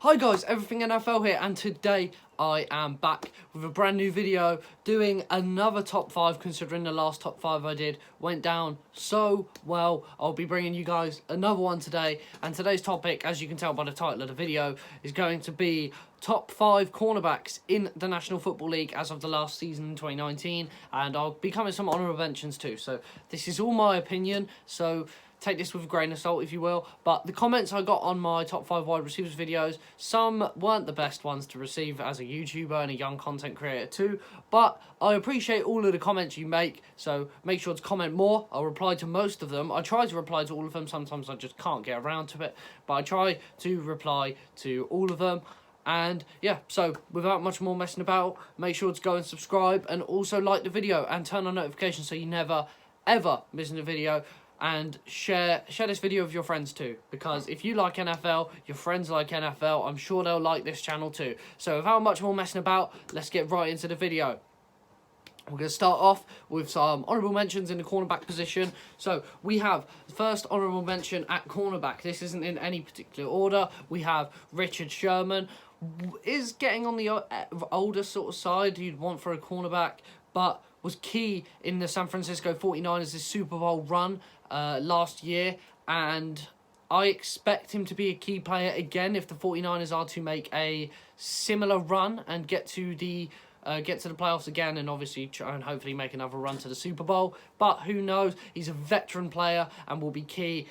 Hi guys, Everything NFL here, and today I am back with a brand new video doing another top 5, considering the last top 5 I did went down so well. I'll be bringing you guys another one today, and today's topic, as you can tell by the title of the video, is going to be top 5 cornerbacks in the National Football League as of the last season in 2019, and I'll be covering some honourable mentions too. So this is all my opinion, so take this with a grain of salt, if you will. But the comments I got on my top 5 wide receivers videos, some weren't the best ones to receive as a YouTuber and a young content creator too. But I appreciate all of the comments you make, so make sure to comment more. I'll reply to most of them. I try to reply to all of them. Sometimes I just can't get around to it, but I try to reply to all of them. And yeah, so without much more messing about, make sure to go and subscribe and also like the video and turn on notifications so you never ever miss a video. And share this video with your friends too, because if you like NFL, your friends like NFL, I'm sure they'll like this channel too. So without much more messing about, let's get right into the video. We're going to start off with some honourable mentions in the cornerback position. So we have the first honourable mention at cornerback. This isn't in any particular order. We have Richard Sherman. Is getting on the older sort of side you'd want for a cornerback, but was key in the San Francisco 49ers' Super Bowl run last year, and I expect him to be a key player again if the 49ers are to make a similar run and get to the playoffs again, and obviously try and hopefully make another run to the Super Bowl. But who knows? He's a veteran player and will be key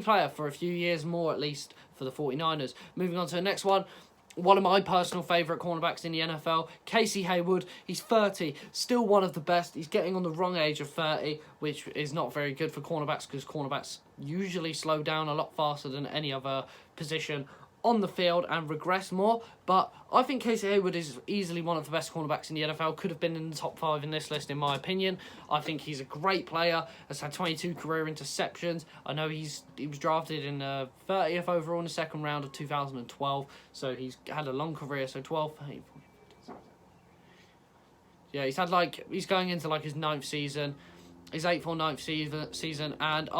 player for a few years more at least for the 49ers. Moving on to the next one. One of my personal favourite cornerbacks in the NFL, Casey Hayward. He's 30, still one of the best. He's getting on the wrong age of 30, which is not very good for cornerbacks because cornerbacks usually slow down a lot faster than any other position on the field and regress more. But I think Casey Hayward is easily one of the best cornerbacks in the NFL. Could have been in the top 5 in this list, in my opinion. I think he's a great player. Has had 22 career interceptions. I know he was drafted in 30th overall in the second round of 2012. So he's had a long career. So 12. Yeah, he's going into his 9th season, his 8th or 9th season, and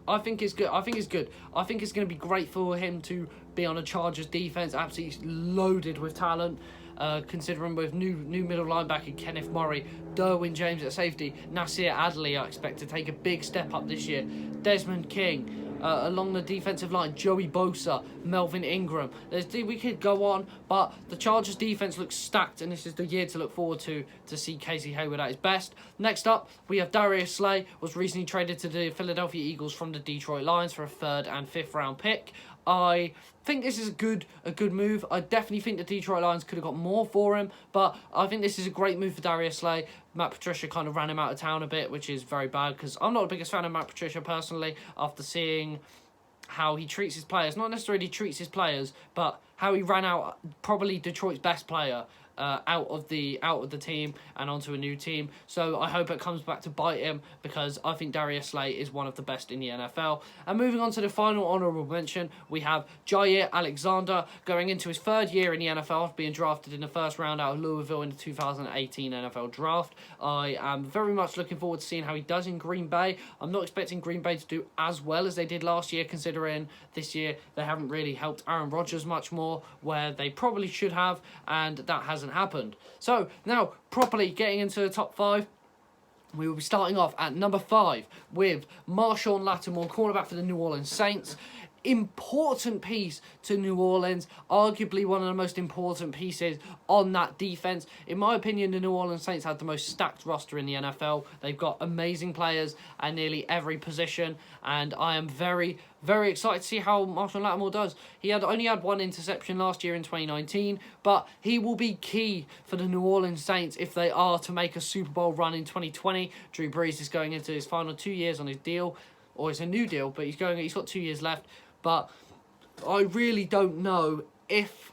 I think it's good. I think it's good. I think it's going to be great for him to be on a Chargers defense, absolutely loaded with talent. Considering with new middle linebacker Kenneth Murray, Derwin James at safety, Nasir Adderley I expect to take a big step up this year. Desmond King. Along the defensive line, Joey Bosa, Melvin Ingram. We could go on, but the Chargers defense looks stacked, and this is the year to look forward to see Casey Hayward at his best. Next up, we have Darius Slay, was recently traded to the Philadelphia Eagles from the Detroit Lions for a 3rd and 5th round pick. I think this is a good move. I definitely think the Detroit Lions could have got more for him, but I think this is a great move for Darius Slay. Matt Patricia kind of ran him out of town a bit, which is very bad because I'm not the biggest fan of Matt Patricia personally after seeing how he treats his players. Not necessarily treats his players, but how he ran out probably Detroit's best player out of the team and onto a new team. So I hope it comes back to bite him, because I think Darius Slay is one of the best in the NFL. And moving on to the final honourable mention, we have Jair Alexander going into his 3rd year in the NFL, being drafted in the 1st round out of Louisville in the 2018 NFL draft. I am very much looking forward to seeing how he does in Green Bay. I'm not expecting Green Bay to do as well as they did last year, considering this year they haven't really helped Aaron Rodgers much more, where they probably should have, and that hasn't happened. So now, properly getting into the top 5, we will be starting off at number 5 with Marshawn Lattimore, cornerback for the New Orleans Saints. Important piece to New Orleans, arguably one of the most important pieces on that defense. In my opinion, the New Orleans Saints had the most stacked roster in the NFL. They've got amazing players at nearly every position, and I am very, very excited to see how Marshawn Lattimore does. He only had 1 interception last year in 2019, but he will be key for the New Orleans Saints if they are to make a Super Bowl run in 2020. Drew Brees is going into his final 2 years on his deal, or it's a new deal, but he's got 2 years left. But I really don't know if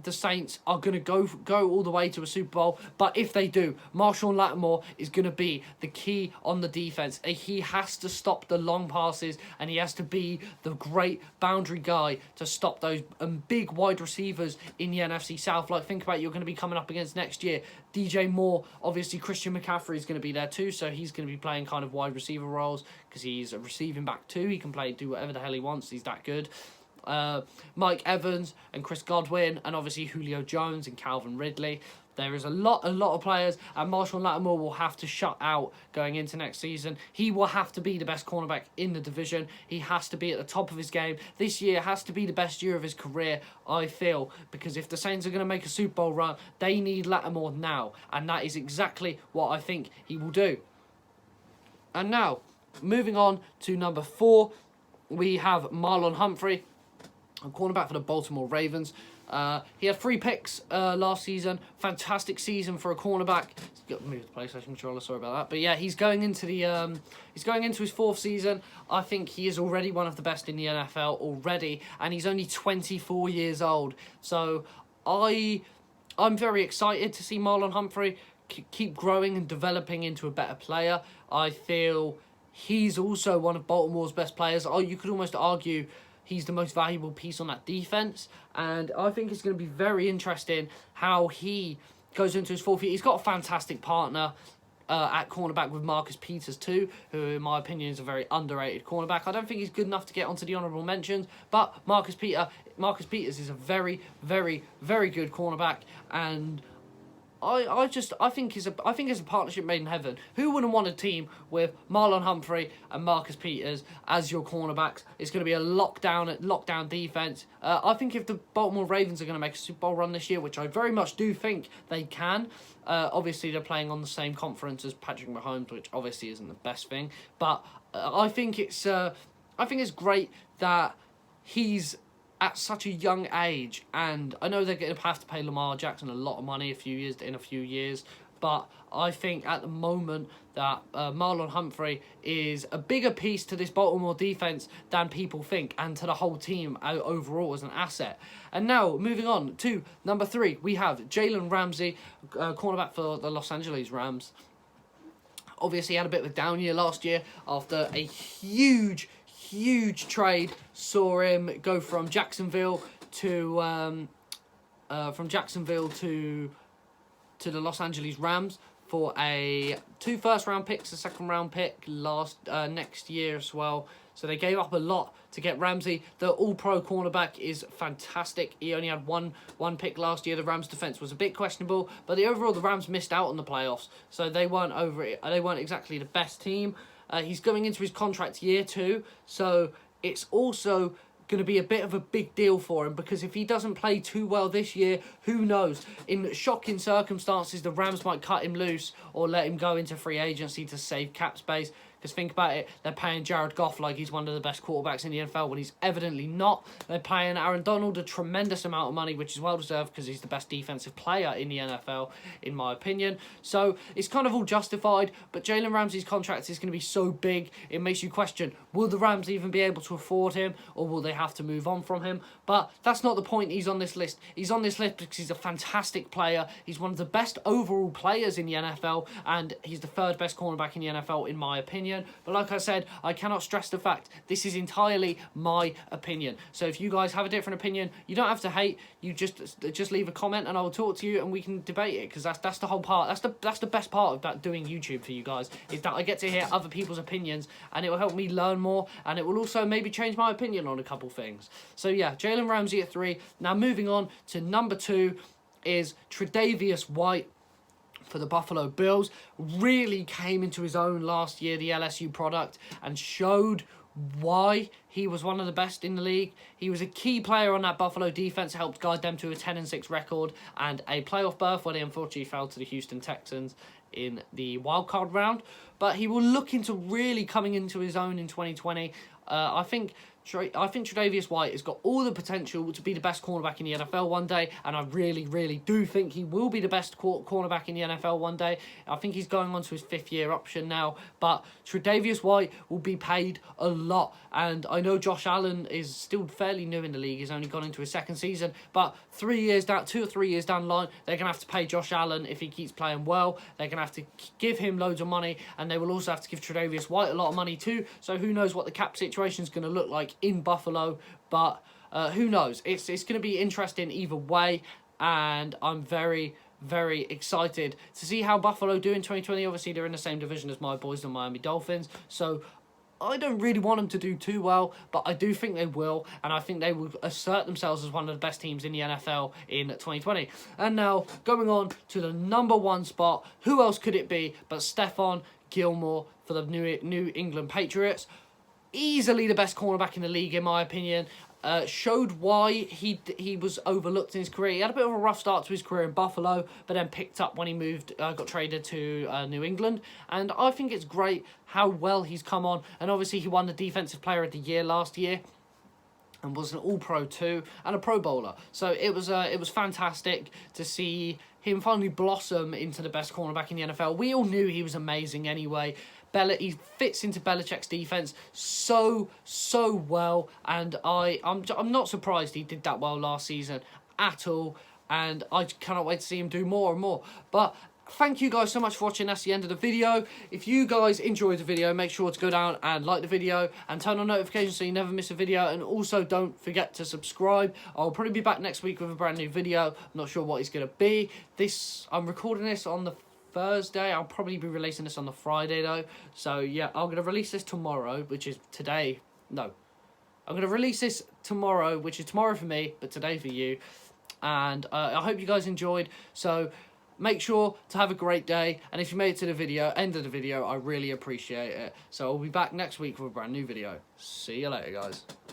the Saints are going to go all the way to a Super Bowl. But if they do, Marshawn Lattimore is going to be the key on the defense. He has to stop the long passes, and he has to be the great boundary guy to stop those big wide receivers in the NFC South. Think about you're going to be coming up against next year. DJ Moore, obviously Christian McCaffrey is going to be there too, so he's going to be playing kind of wide receiver roles because he's a receiving back too. He can do whatever the hell he wants. He's that good. Mike Evans and Chris Godwin, and obviously Julio Jones and Calvin Ridley. There is a lot of players, and Marshall Lattimore will have to shut out going into next season. He will have to be the best cornerback in the division. He has to be at the top of his game. This year has to be the best year of his career, I feel, because if the Saints are going to make a Super Bowl run, they need Lattimore now, and that is exactly what I think he will do. And now, moving on to number 4, we have Marlon Humphrey, a cornerback for the Baltimore Ravens. He had 3 picks last season. Fantastic season for a cornerback. He's got to move the PlayStation controller. Sorry about that. But yeah, he's going into his 4th season. I think he is already one of the best in the NFL already, and he's only 24 years old. So I'm very excited to see Marlon Humphrey keep growing and developing into a better player. I feel he's also one of Baltimore's best players. Oh, you could almost argue he's the most valuable piece on that defense, and I think it's going to be very interesting how he goes into his 4th year. He's got a fantastic partner at cornerback with Marcus Peters too, who in my opinion is a very underrated cornerback. I don't think he's good enough to get onto the honourable mentions, but Marcus Peters is a very, very, very good cornerback, and I think it's a partnership made in heaven. Who wouldn't want a team with Marlon Humphrey and Marcus Peters as your cornerbacks? It's going to be a lockdown defense. I think if the Baltimore Ravens are going to make a Super Bowl run this year, which I very much do think they can, obviously they're playing on the same conference as Patrick Mahomes, which obviously isn't the best thing. But I think it's great that he's at such a young age, and I know they're going to have to pay Lamar Jackson a lot of money in a few years, but I think at the moment that Marlon Humphrey is a bigger piece to this Baltimore defense than people think, and to the whole team overall as an asset. And now, moving on to number 3, we have Jalen Ramsey, cornerback for the Los Angeles Rams. Obviously, he had a bit of a down year last year after a huge trade saw him go from Jacksonville to the Los Angeles Rams for 2 first-round picks, a second-round pick next year as well. So they gave up a lot to get Ramsey. The all-pro cornerback is fantastic. He only had one pick last year. The Rams' defense was a bit questionable, but overall the Rams missed out on the playoffs, so they weren't exactly the best team. He's going into his contract year 2, so it's also going to be a bit of a big deal for him, because if he doesn't play too well this year, who knows? In shocking circumstances, the Rams might cut him loose or let him go into free agency to save cap space. Because think about it, they're paying Jared Goff like he's one of the best quarterbacks in the NFL when he's evidently not. They're paying Aaron Donald a tremendous amount of money, which is well deserved because he's the best defensive player in the NFL, in my opinion. So it's kind of all justified, but Jalen Ramsey's contract is going to be so big, it makes you question, will the Rams even be able to afford him, or will they have to move on from him? But that's not the point. He's on this list. He's on this list because he's a fantastic player. He's one of the best overall players in the NFL, and he's the 3rd best cornerback in the NFL, in my opinion. But like I said, I cannot stress the fact this is entirely my opinion. So if you guys have a different opinion, you don't have to hate. You just leave a comment and I'll talk to you and we can debate it, because that's the whole part. That's the best part about doing YouTube for you guys, is that I get to hear other people's opinions, and it will help me learn more, and it will also maybe change my opinion on a couple things. So yeah, Jalen Ramsey at 3. Now moving on to number 2 is Tre'Davious White for the Buffalo Bills. Really came into his own last year, the LSU product, and showed why he was one of the best in the league. He was a key player on that Buffalo defense, helped guide them to a 10-6 record and a playoff berth where they unfortunately fell to the Houston Texans in the wildcard round. But he will look into really coming into his own in 2020. I think Tre'Davious White has got all the potential to be the best cornerback in the NFL one day, and I really do think he will be the best cornerback in the NFL one day. I think he's going on to his 5th year option now, but Tre'Davious White will be paid a lot, and I know Josh Allen is still fairly new in the league. He's only gone into his 2nd season, but 2 or 3 years down the line, they're going to have to pay Josh Allen if he keeps playing well. They're going to have to give him loads of money, and they will also have to give Tre'Davious White a lot of money too, so who knows what the cap situation is going to look like in Buffalo, but who knows? It's going to be interesting either way, and I'm very excited to see how Buffalo do in 2020. Obviously, they're in the same division as my boys, the Miami Dolphins, so I don't really want them to do too well, but I do think they will, and I think they will assert themselves as one of the best teams in the NFL in 2020. And now, going on to the number 1 spot, who else could it be but Stephon Gilmore for the New England Patriots? Easily the best cornerback in the league, in my opinion. Showed why he was overlooked in his career. He had a bit of a rough start to his career in Buffalo, but then picked up when he got traded to New England. And I think it's great how well he's come on. And obviously he won the Defensive Player of the Year last year, and was an All-Pro too, and a Pro Bowler. So it was fantastic to see him finally blossom into the best cornerback in the NFL. We all knew he was amazing anyway. He fits into Belichick's defense so well, and I'm not surprised he did that well last season at all, and I cannot wait to see him do more and more. But thank you guys so much for watching. That's the end of the video. If you guys enjoyed the video, make sure to go down and like the video and turn on notifications so you never miss a video. And also don't forget to subscribe. I'll probably be back next week with a brand new video. I'm not sure what it's going to be. I'm recording this on the Thursday. I'll probably be releasing this on the Friday though. So yeah, I'm going to release this tomorrow, which is today. No. I'm going to release this tomorrow, which is tomorrow for me, but today for you. And I hope you guys enjoyed. So make sure to have a great day. And if you made it to the end of the video, I really appreciate it. So I'll be back next week with a brand new video. See you later, guys.